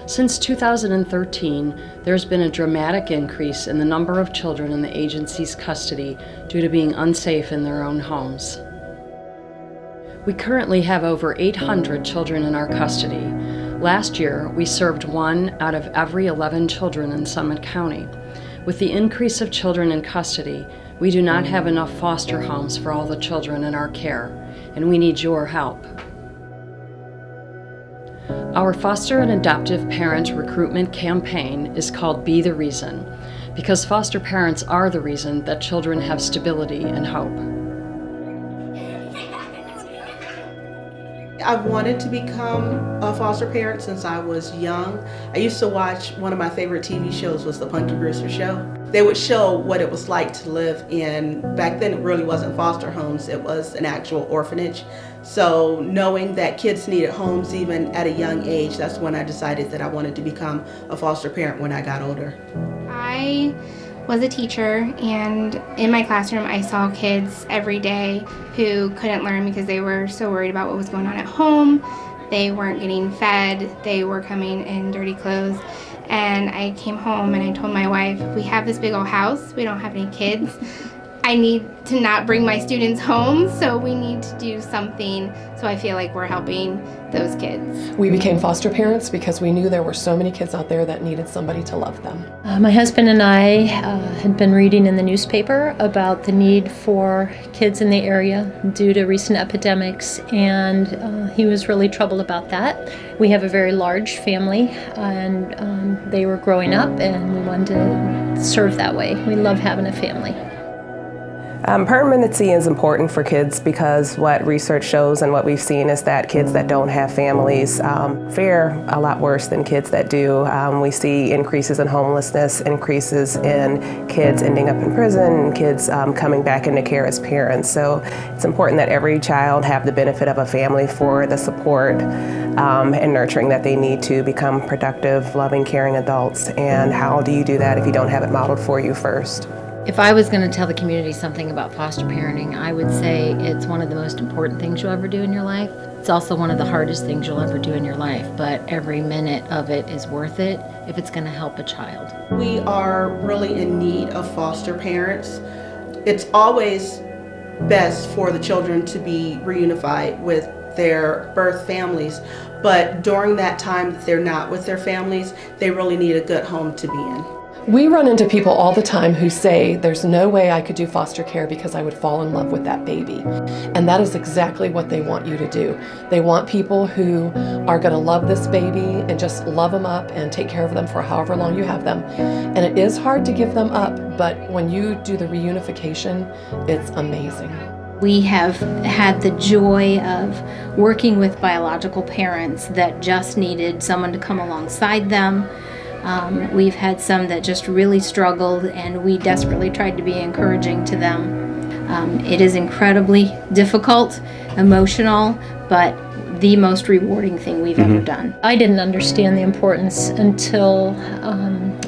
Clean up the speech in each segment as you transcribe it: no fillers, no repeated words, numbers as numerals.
Since 2013, there's been a dramatic increase in the number of children in the agency's custody due to being unsafe in their own homes. We currently have over 800 children in our custody. Last year, we served 1 out of every 11 children in Summit County. With the increase of children in custody, we do not have enough foster homes for all the children in our care, and we need your help. Our foster and adoptive parent recruitment campaign is called Be the Reason, because foster parents are the reason that children have stability and hope. I've wanted to become a foster parent since I was young. I used to watch, one of my favorite TV shows was The Punky Brewster Show. They would show what it was like to live in, back then it really wasn't foster homes, it was an actual orphanage. So knowing that kids needed homes even at a young age, that's when I decided that I wanted to become a foster parent when I got older. I was a teacher, and in my classroom I saw kids every day who couldn't learn because they were so worried about what was going on at home. They weren't getting fed, they were coming in dirty clothes. And I came home and I told my wife, we have this big old house, we don't have any kids. I need to not bring my students home, so we need to do something so I feel like we're helping those kids. We became foster parents because we knew there were so many kids out there that needed somebody to love them. My husband and I had been reading in the newspaper about the need for kids in the area due to recent epidemics, and he was really troubled about that. We have a very large family, and they were growing up, and we wanted to serve that way. We love having a family. Permanency is important for kids because what research shows and what we've seen is that kids that don't have families fare a lot worse than kids that do. We see increases in homelessness, increases in kids ending up in prison, kids coming back into care as parents. So it's important that every child have the benefit of a family for the support and nurturing that they need to become productive, loving, caring adults. And how do you do that if you don't have it modeled for you first? If I was going to tell the community something about foster parenting, I would say it's one of the most important things you'll ever do in your life. It's also one of the hardest things you'll ever do in your life, but every minute of it is worth it if it's going to help a child. We are really in need of foster parents. It's always best for the children to be reunified with their birth families, but during that time that they're not with their families, they really need a good home to be in. We run into people all the time who say, there's no way I could do foster care because I would fall in love with that baby. And that is exactly what they want you to do. They want people who are going to love this baby and just love them up and take care of them for however long you have them. And it is hard to give them up, but when you do the reunification, it's amazing. We have had the joy of working with biological parents that just needed someone to come alongside them. We've had some that just really struggled, and we desperately tried to be encouraging to them. It is incredibly difficult, emotional, but the most rewarding thing we've ever done. I didn't understand the importance until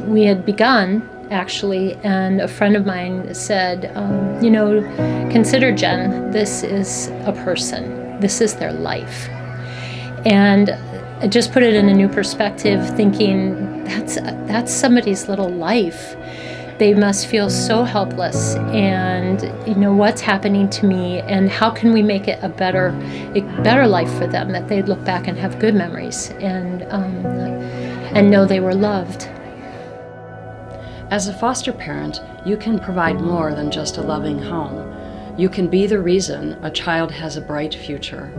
we had begun, actually, and a friend of mine said, consider, Jen, this is a person. This is their life. And I just put it in a new perspective, thinking that's somebody's little life. They must feel so helpless, and what's happening to me, and how can we make it a better life for them, that they'd look back and have good memories and know they were loved. As a foster parent, you can provide more than just a loving home. You can be the reason a child has a bright future.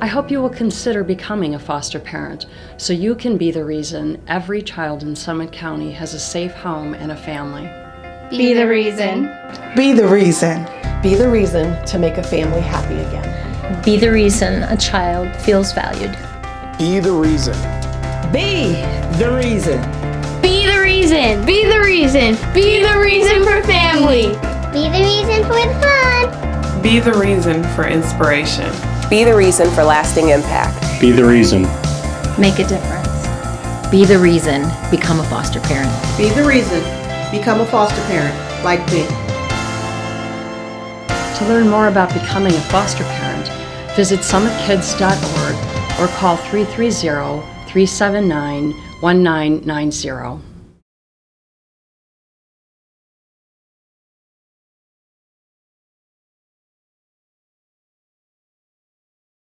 I hope you will consider becoming a foster parent so you can be the reason every child in Summit County has a safe home and a family. Be the reason. Be the reason. Be the reason to make a family happy again. Be the reason a child feels valued. Be the reason. Be the reason. Be the reason. Be the reason. Be the reason for family. Be the reason for the fun. Be the reason for inspiration. Be the reason for lasting impact. Be the reason. Make a difference. Be the reason. Become a foster parent. Be the reason. Become a foster parent like me. To learn more about becoming a foster parent, visit summitkids.org or call 330-333-3733. 379 1990.